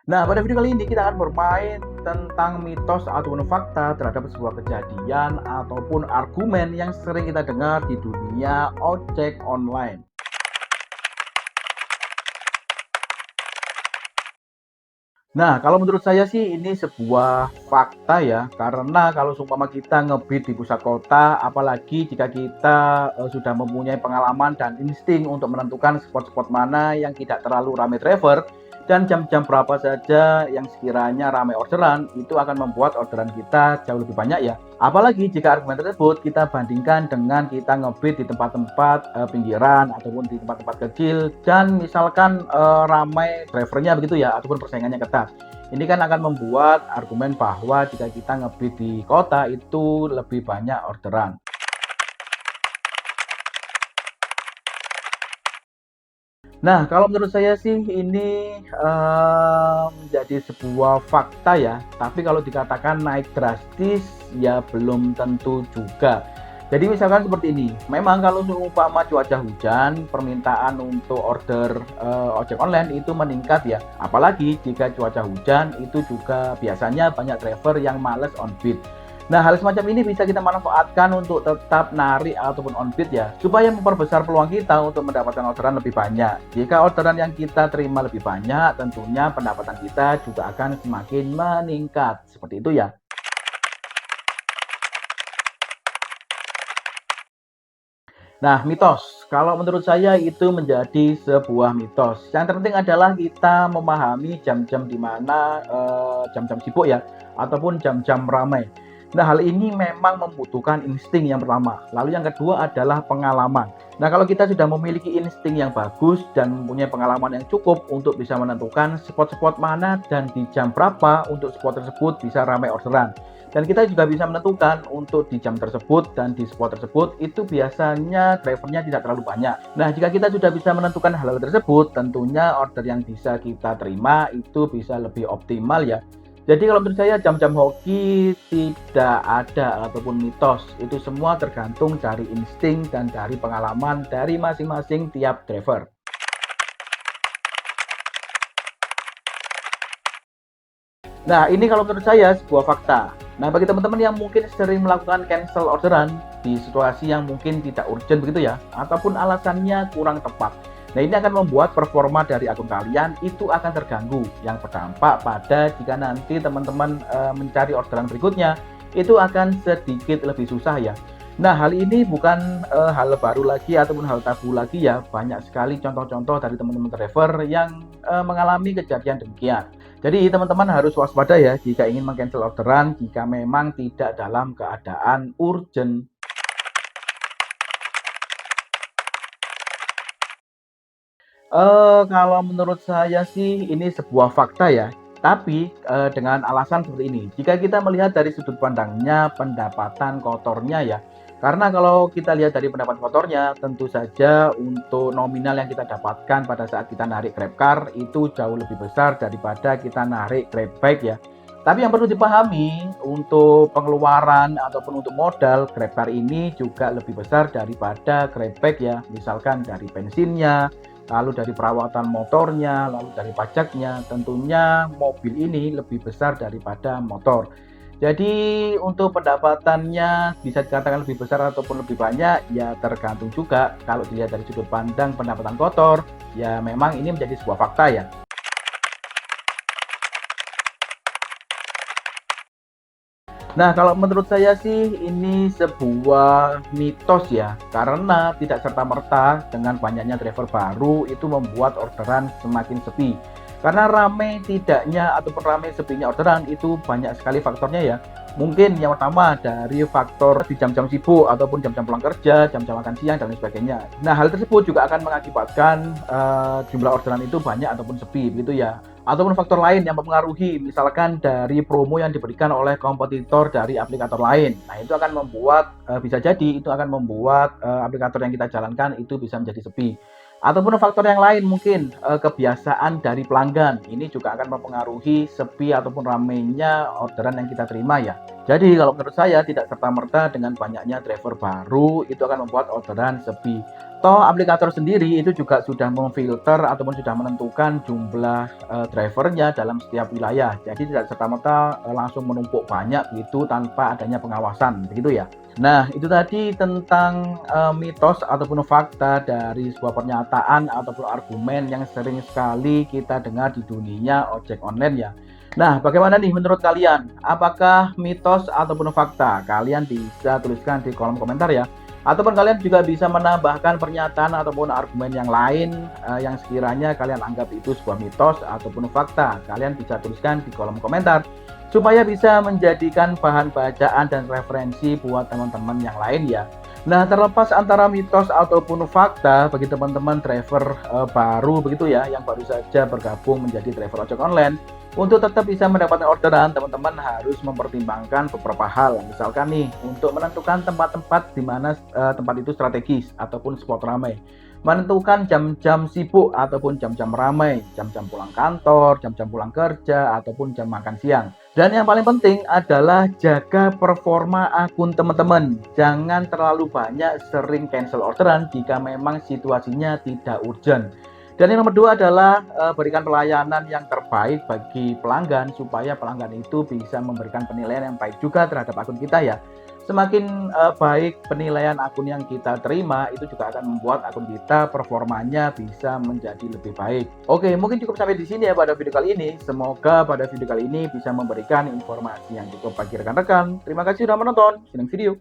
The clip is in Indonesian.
Nah, pada video kali ini kita akan bermain tentang mitos ataupun fakta terhadap sebuah kejadian ataupun argumen yang sering kita dengar di dunia ojek online. Nah, kalau menurut saya sih ini sebuah fakta ya, karena kalau seumpama kita ngebit di pusat kota, apalagi jika kita sudah mempunyai pengalaman dan insting untuk menentukan spot-spot mana yang tidak terlalu ramai driver dan jam-jam berapa saja yang sekiranya ramai orderan, itu akan membuat orderan kita jauh lebih banyak ya. Apalagi jika argumen tersebut kita bandingkan dengan kita ngebit di tempat-tempat pinggiran ataupun di tempat-tempat kecil dan misalkan ramai drivernya begitu ya, ataupun persaingannya ketat. Ini kan akan membuat argumen bahwa jika kita ngebit di kota itu lebih banyak orderan. Nah, kalau menurut saya sih ini menjadi sebuah fakta ya, tapi kalau dikatakan naik drastis ya belum tentu juga. Jadi misalkan seperti ini, memang kalau seumpama cuaca hujan, permintaan untuk order ojek online itu meningkat ya. Apalagi jika cuaca hujan itu juga biasanya banyak driver yang males on beat. Nah, hal semacam ini bisa kita manfaatkan untuk tetap narik ataupun on beat ya, supaya memperbesar peluang kita untuk mendapatkan orderan lebih banyak. Jika orderan yang kita terima lebih banyak, tentunya pendapatan kita juga akan semakin meningkat. Seperti itu ya. Nah, mitos. Kalau menurut saya itu menjadi sebuah mitos. Yang terpenting adalah kita memahami jam-jam di mana jam-jam sibuk ya, ataupun jam-jam ramai. Nah, hal ini memang membutuhkan insting yang pertama. Lalu yang kedua adalah pengalaman. Nah, kalau kita sudah memiliki insting yang bagus dan mempunyai pengalaman yang cukup untuk bisa menentukan spot-spot mana dan di jam berapa untuk spot tersebut bisa ramai orderan. Dan kita juga bisa menentukan untuk di jam tersebut dan di spot tersebut itu biasanya drivernya tidak terlalu banyak. Nah, jika kita sudah bisa menentukan hal-hal tersebut, tentunya order yang bisa kita terima itu bisa lebih optimal ya. Jadi kalau menurut saya jam-jam hoki tidak ada ataupun mitos, itu semua tergantung dari insting dan dari pengalaman dari masing-masing tiap driver. Nah, ini kalau menurut saya sebuah fakta. Nah, bagi teman-teman yang mungkin sering melakukan cancel orderan di situasi yang mungkin tidak urgent begitu ya, ataupun alasannya kurang tepat. Nah, ini akan membuat performa dari akun kalian itu akan terganggu, yang berdampak pada jika nanti teman-teman mencari orderan berikutnya, itu akan sedikit lebih susah ya. Nah, hal ini bukan hal baru lagi ataupun hal tabu lagi ya. Banyak sekali contoh-contoh dari teman-teman driver yang mengalami kejadian demikian. Jadi teman-teman harus waspada ya jika ingin meng-cancel orderan jika memang tidak dalam keadaan urgent. Kalau menurut saya sih ini sebuah fakta ya, tapi dengan alasan seperti ini, jika kita melihat dari sudut pandangnya pendapatan kotornya ya, karena kalau kita lihat dari pendapatan kotornya, tentu saja untuk nominal yang kita dapatkan pada saat kita narik GrabCar itu jauh lebih besar daripada kita narik GrabBike ya. Tapi yang perlu dipahami untuk pengeluaran ataupun untuk modal GrabCar ini juga lebih besar daripada GrabBike ya, misalkan dari bensinnya, lalu dari perawatan motornya, lalu dari pajaknya, tentunya mobil ini lebih besar daripada motor. Jadi untuk pendapatannya bisa dikatakan lebih besar ataupun lebih banyak, ya tergantung juga kalau dilihat dari sudut pandang pendapatan kotor, ya memang ini menjadi sebuah fakta ya. Nah, kalau menurut saya sih ini sebuah mitos ya, karena tidak serta-merta dengan banyaknya driver baru itu membuat orderan semakin sepi. Karena ramai tidaknya ataupun ramai sepinya orderan itu banyak sekali faktornya ya. Mungkin yang pertama dari faktor di jam-jam sibuk ataupun jam-jam pulang kerja, jam-jam makan siang dan lain sebagainya. Nah, hal tersebut juga akan mengakibatkan jumlah orderan itu banyak ataupun sepi begitu ya. Ataupun faktor lain yang mempengaruhi, misalkan dari promo yang diberikan oleh kompetitor dari aplikator lain. Nah, itu akan membuat bisa jadi itu akan membuat aplikator yang kita jalankan itu bisa menjadi sepi. Ataupun faktor yang lain mungkin kebiasaan dari pelanggan. Ini juga akan mempengaruhi sepi ataupun ramainya orderan yang kita terima ya. Jadi kalau menurut saya tidak serta-merta dengan banyaknya driver baru itu akan membuat orderan sepi. Toh aplikator sendiri itu juga sudah memfilter ataupun sudah menentukan jumlah drivernya dalam setiap wilayah. Jadi tidak serta-merta langsung menumpuk banyak begitu tanpa adanya pengawasan, begitu ya. Nah, itu tadi tentang mitos ataupun fakta dari sebuah pernyataan ataupun argumen yang sering sekali kita dengar di dunia ojek online ya. Nah, bagaimana nih menurut kalian? Apakah mitos ataupun fakta? Kalian bisa tuliskan di kolom komentar ya. Ataupun kalian juga bisa menambahkan pernyataan ataupun argumen yang lain yang sekiranya kalian anggap itu sebuah mitos ataupun fakta. Kalian bisa tuliskan di kolom komentar supaya bisa menjadikan bahan bacaan dan referensi buat teman-teman yang lain ya. Nah, terlepas antara mitos ataupun fakta bagi teman-teman driver baru begitu ya, yang baru saja bergabung menjadi driver ojek online, untuk tetap bisa mendapatkan orderan, teman-teman harus mempertimbangkan beberapa hal. Misalkan nih, untuk menentukan tempat-tempat di mana tempat itu strategis ataupun spot ramai. Menentukan jam-jam sibuk ataupun jam-jam ramai, jam-jam pulang kantor, jam-jam pulang kerja, ataupun jam makan siang. Dan yang paling penting adalah jaga performa akun teman-teman. Jangan terlalu banyak sering cancel orderan jika memang situasinya tidak urgent. Dan yang nomor dua adalah berikan pelayanan yang terbaik bagi pelanggan supaya pelanggan itu bisa memberikan penilaian yang baik juga terhadap akun kita ya. Semakin baik penilaian akun yang kita terima, itu juga akan membuat akun kita performanya bisa menjadi lebih baik. Oke, mungkin cukup sampai di sini ya pada video kali ini. Semoga pada video kali ini bisa memberikan informasi yang cukup bagi rekan-rekan. Terima kasih sudah menonton. Senang video.